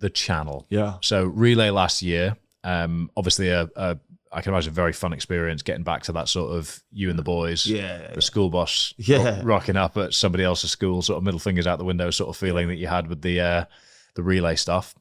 the channel. Yeah. So relay last year, obviously I can imagine a very fun experience getting back to that sort of you and the boys, the school boss rocking up at somebody else's school, sort of middle fingers out the window sort of feeling that you had with the relay stuff.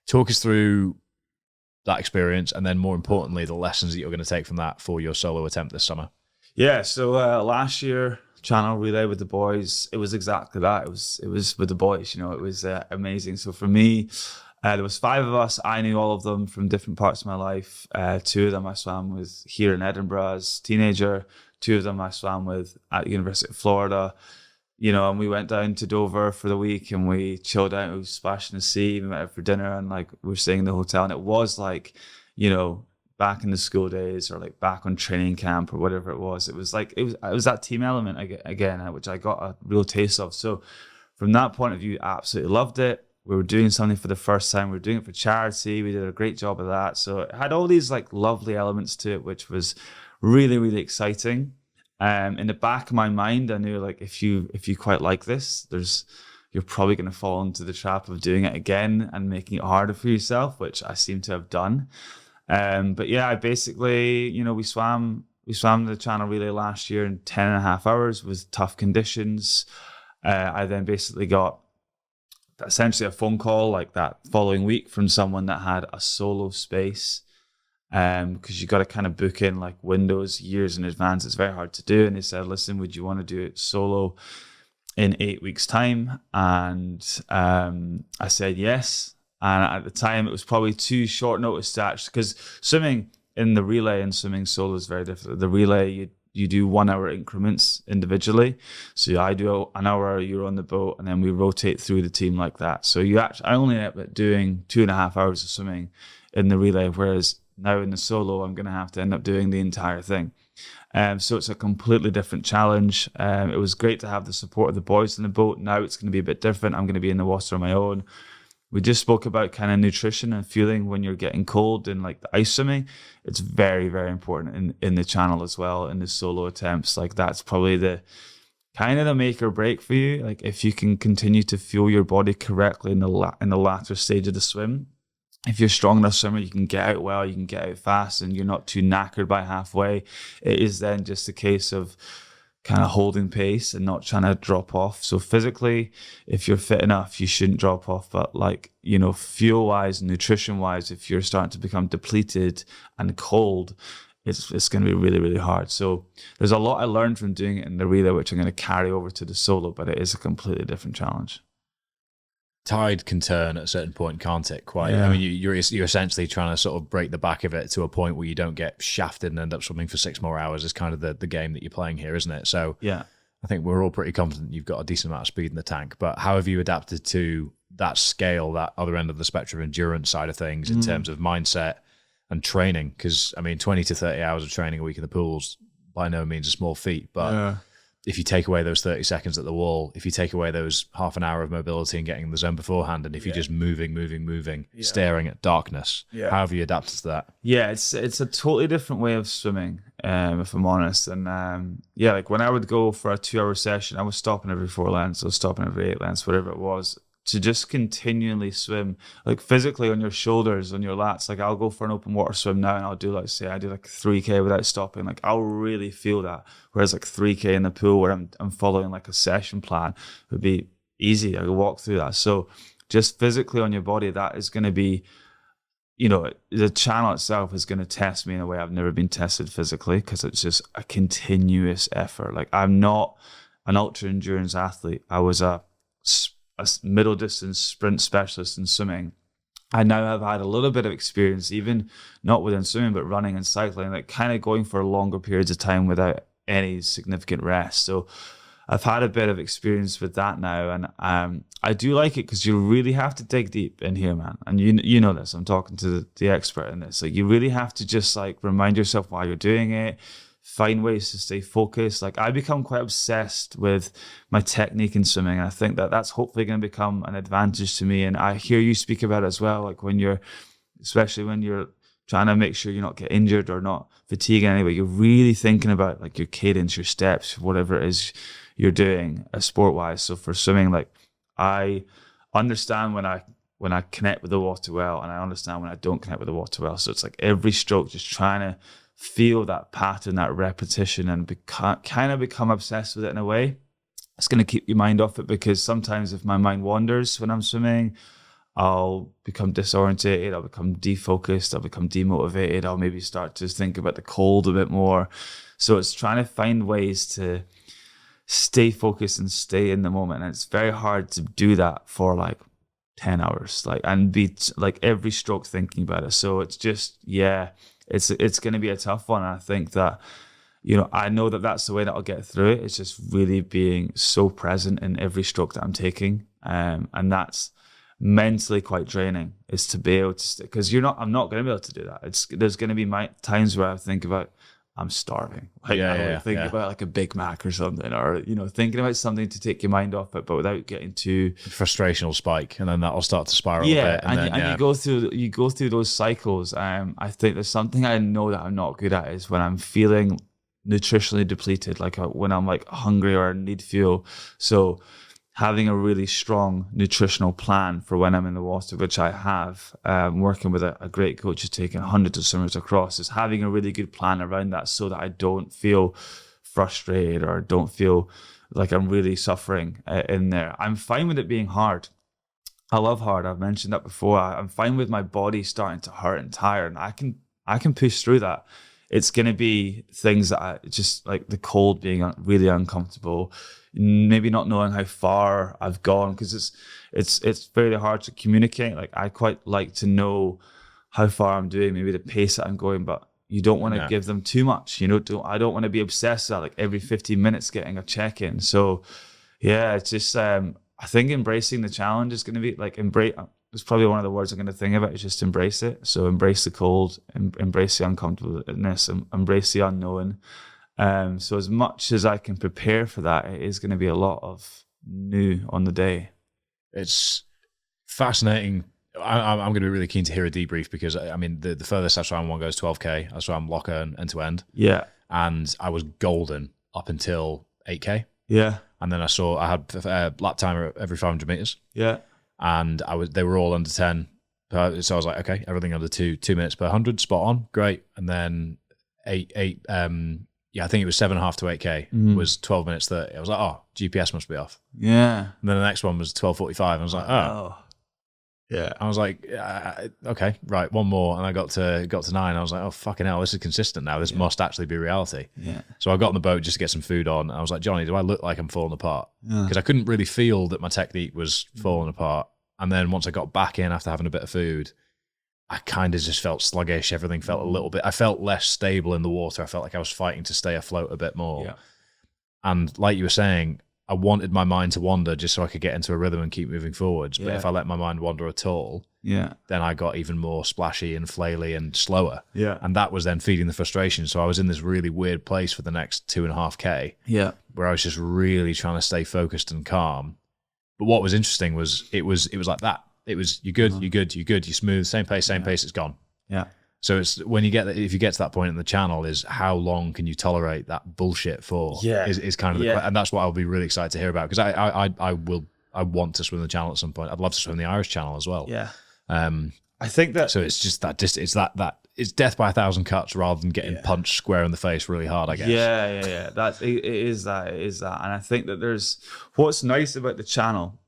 Talk us through that experience, and then more importantly, the lessons that you're going to take from that for your solo attempt this summer. Yeah, so last year, channel relay with the boys, it was exactly that. It was with the boys, it was amazing. So for me, there was 5 of us. I knew all of them from different parts of my life. 2 of them I swam with here in Edinburgh as a teenager. 2 of them I swam with at the University of Florida. And we went down to Dover for the week and we chilled out. We splashed in the sea. We went out for dinner and we were staying in the hotel. And it was back in the school days or back on training camp or whatever it was. It was that team element again, which I got a real taste of. So from that point of view, absolutely loved it. We were doing something for the first time. We were doing it for charity. We did a great job of that. So it had all these lovely elements to it, which was really, really exciting. In the back of my mind, I knew if you quite like this, you're probably going to fall into the trap of doing it again and making it harder for yourself, which I seem to have done. But yeah, I basically, we swam the channel relay last year in 10.5 hours with tough conditions. I then basically got essentially a phone call that following week from someone that had a solo space. Because you got to kind of book in windows years in advance. It's very hard to do. And they said, listen, would you want to do it solo in 8 weeks' time? And I said yes. And at the time, it was probably too short notice to actually, because swimming in the relay and swimming solo is very different. The relay, you do 1 hour increments individually. So I do an hour, you're on the boat, and then we rotate through the team like that. So I only end up doing 2.5 hours of swimming in the relay, whereas now in the solo, I'm going to have to end up doing the entire thing. So it's a completely different challenge. It was great to have the support of the boys in the boat. Now it's going to be a bit different. I'm going to be in the water on my own. We just spoke about kind of nutrition and fueling when you're getting cold in the ice swimming. It's very, very important in the channel as well, in the solo attempts. That's probably the kind of the make or break for you. If you can continue to fuel your body correctly in the latter stage of the swim. If you're strong enough swimmer, you can get out well, you can get out fast, and you're not too knackered by halfway. It is then just a case of kind of holding pace and not trying to drop off. So physically, if you're fit enough, you shouldn't drop off. But fuel-wise, nutrition-wise, if you're starting to become depleted and cold, it's going to be really, really hard. So there's a lot I learned from doing it in the relay, which I'm going to carry over to the solo, but it is a completely different challenge. Tide can turn at a certain point, can't it? Quite. Yeah. I mean, you're essentially trying to sort of break the back of it to a point where you don't get shafted and end up swimming for 6 more hours. Is kind of the game that you're playing here, isn't it? So yeah, I think we're all pretty confident you've got a decent amount of speed in the tank. But how have you adapted to that scale, that other end of the spectrum, endurance side of things in terms of mindset and training? Because 20 to 30 hours of training a week in the pools by no means a small feat, but if you take away those 30 seconds at the wall, if you take away those half an hour of mobility and getting in the zone beforehand, and if you're just moving, staring at darkness, how have you adapted to that? Yeah, it's a totally different way of swimming, if I'm honest. And when I would go for a 2-hour session, I was stopping every 4 lengths, or stopping every 8 lengths, whatever it was, to just continually swim, physically on your shoulders, on your lats. I'll go for an open water swim now and I'll do I do 3K without stopping. I'll really feel that. Whereas 3K in the pool where I'm following a session plan would be easy. I could walk through that. So just physically on your body, that is going to be, the channel itself is going to test me in a way I've never been tested physically, because it's just a continuous effort. I'm not an ultra endurance athlete. I was a middle distance sprint specialist in swimming. I now have had a little bit of experience, even not within swimming, but running and cycling, kind of going for longer periods of time without any significant rest. So I've had a bit of experience with that now, and I do like it because you really have to dig deep in here, man. And you know this. I'm talking to the expert in this. You really have to just remind yourself why you're doing it. Find ways to stay focused. I become quite obsessed with my technique in swimming. I think that that's hopefully going to become an advantage to me. And I hear you speak about it as well. Especially when you're trying to make sure you're not get injured or not fatiguing anyway. You're really thinking about your cadence, your steps, whatever it is you're doing sport wise. So for swimming, I understand when I when I connect with the water well, and I understand when I don't connect with the water well. So it's like every stroke, just trying to feel that pattern, that repetition, and kind of become obsessed with it in a way. It's going to keep your mind off it, because sometimes if my mind wanders when I'm swimming, I'll become disorientated, I'll become defocused, I'll become demotivated, I'll maybe start to think about the cold a bit more. So it's trying to find ways to stay focused and stay in the moment. And it's very hard to do that for like 10 hours, like, and be like every stroke thinking about it. So it's just, it's going to be a tough one. And I think that, I know that that's the way that I'll get through it. It's just really being so present in every stroke that I'm taking. And that's mentally quite draining, is to be able to, because I'm not going to be able to do that. There's going to be times where I think about, I'm starving. Like, I think about like a Big Mac or something, or, thinking about something to take your mind off it, but without getting too frustrational spike. And then that'll start to spiral a bit. And you go through those cycles. I think there's something I know that I'm not good at, is when I'm feeling nutritionally depleted, like when I'm like hungry or need fuel. So having a really strong nutritional plan for when I'm in the water, which I have, working with a great coach who's taken hundreds of swimmers across, is having a really good plan around that, so that I don't feel frustrated or don't feel like I'm really suffering in there. I'm fine with it being hard. I love hard. I've mentioned that before. I'm fine with my body starting to hurt and tire, and I can push through that. It's going to be things that just like the cold being really uncomfortable, maybe not knowing how far I've gone, because it's very hard to communicate. Like, I quite like to know how far I'm doing, maybe the pace that I'm going, but you don't want to give them too much. I don't want to be obsessed with like every 15 minutes getting a check-in. So it's just I think embracing the challenge is going to be like it's probably one of the words I'm going to think about, is just embrace it. So embrace the cold, embrace the uncomfortableness, and embrace the unknown. So as much as I can prepare for that, it is going to be a lot of new on the day. It's fascinating. I'm going to be really keen to hear a debrief, because I mean, the furthest I swam one goes 12K. I swam locker and end to end. Yeah. And I was golden up until 8K. Yeah. And then I had a lap timer every 500 meters. Yeah. And they were all under 10. So I was like, okay, everything under 2 minutes per 100, spot on, great. And then I think it was 7.5 to 8K was 12 minutes 30. I was like, oh, GPS must be off. Yeah. And then the next one was 12:45. I was like, oh. Yeah. I was like, okay, right, one more. And I got to 9. I was like, oh, fucking hell, this is consistent now. This must actually be reality. Yeah. So I got on the boat just to get some food on. And I was like, Johnny, do I look like I'm falling apart? Because I couldn't really feel that my technique was falling apart. And then once I got back in after having a bit of food, I kind of just felt sluggish. Everything felt a little bit, I felt less stable in the water. I felt like I was fighting to stay afloat a bit more. Yeah. And like you were saying, I wanted my mind to wander just so I could get into a rhythm and keep moving forwards. But if I let my mind wander at all, then I got even more splashy and flaily and slower. Yeah. And that was then feeding the frustration. So I was in this really weird place for the next 2.5K. Yeah. Where I was just really trying to stay focused and calm. But what was interesting was it was like that. It was you're good, you're smooth, same pace, it's gone. Yeah. So it's if you get to that point in the channel, is how long can you tolerate that bullshit for? Yeah. Is kind of the and that's what I'll be really excited to hear about, because I want to swim the channel at some point. I'd love to swim the Irish Channel as well. Yeah. I think that. So it's just that it's death by 1,000 cuts rather than getting punched square in the face really hard, I guess. Yeah. It is that, and I think that there's what's nice about the channel.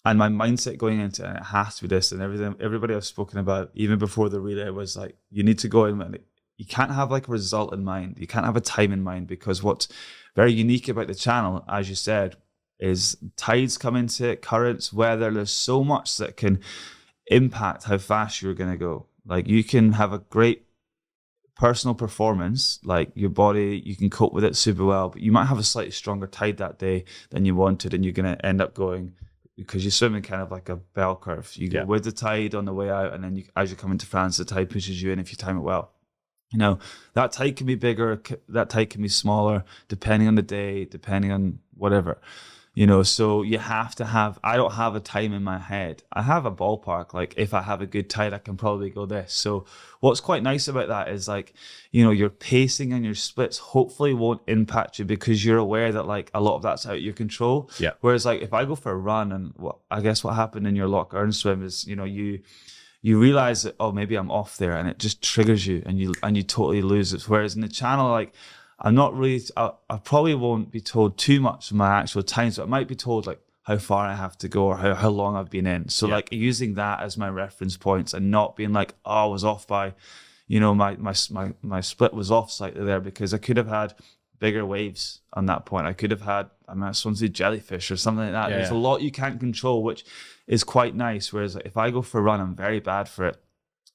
And my mindset going into it, and it has to be this, and everybody I've spoken about, even before the relay, was like, you need to go in, you can't have like a result in mind. You can't have a time in mind, because what's very unique about the channel, as you said, is tides come into it, currents, weather. There's so much that can impact how fast you're going to go. Like, you can have a great personal performance, like your body, you can cope with it super well, but you might have a slightly stronger tide that day than you wanted, and you're going to end up going, because you're swimming kind of like a bell curve. You go with the tide on the way out, and then as you come into France, the tide pushes you in if you time it well. That tide can be bigger, that tide can be smaller, depending on the day, depending on whatever. You know, so you have to have, I don't have a time in my head. I have a ballpark. Like if I have a good tide, I can probably go this. So what's quite nice about that is like, you know, your pacing and your splits hopefully won't impact you because you're aware that like a lot of that's out of your control. Yeah. Whereas like if I go for a run and I guess what happened in your lock earn swim is, you know, you realize that, oh, maybe I'm off there, and it just triggers you and you totally lose it. Whereas in the channel, like, I'm not really, I probably won't be told too much of my actual times, but I might be told like how far I have to go or how long I've been in. So like using that as my reference points and not being like, oh, I was off by, you know, my split was off slightly there because I could have had bigger waves on that point. I could have had, I mean, I just want to see jellyfish or something like that. There's a lot you can't control, which is quite nice. Whereas like, if I go for a run, I'm very bad for it.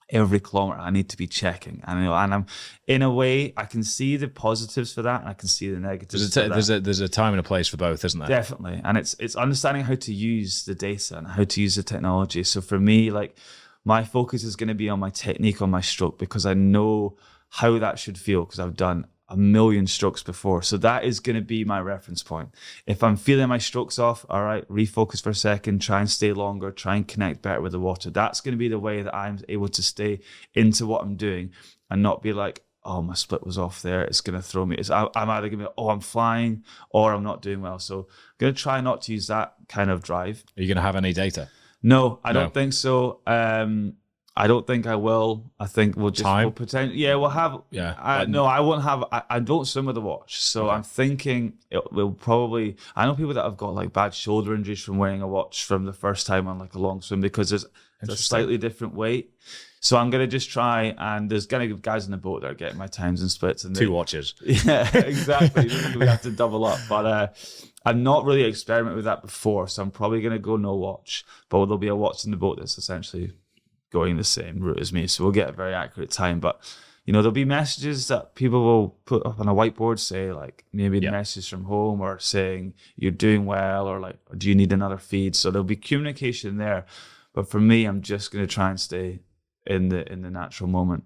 Every kilometer I need to be checking, and you know, and I'm in a way I can see the positives for that, and I can see the negatives. There's a time and a place for both, isn't there? Definitely, and it's understanding how to use the data and how to use the technology. So for me, like my focus is going to be on my technique, on my stroke, because I know how that should feel because I've done a million strokes before. So that is going to be my reference point. If I'm feeling my strokes off, all right, refocus for a second, try and stay longer, try and connect better with the water. That's going to be the way that I'm able to stay into what I'm doing and not be like, oh, my split was off there. It's going to throw me. I'm either going to be, oh, I'm flying or I'm not doing well. So I'm going to try not to use that kind of drive. Are you going to have any data? No, I don't think so. I don't think I will. I think we'll just Time? We'll have. Yeah. No, I won't have. I don't swim with a watch, so I'm thinking it will probably. I know people that have got like bad shoulder injuries from wearing a watch from the first time on like a long swim because there's a slightly different weight. So I'm gonna just try, and there's gonna be guys in the boat that are getting my times and splits, and two watches. Yeah, exactly. We have to double up, but I've not really experimented with that before, so I'm probably gonna go no watch, but there'll be a watch in the boat that's essentially going the same route as me, so we'll get a very accurate time. But you know, there'll be messages that people will put up on a whiteboard, say like maybe the message from home or saying you're doing well, or like, do you need another feed? So there'll be communication there. But for me, I'm just going to try and stay in the natural moment.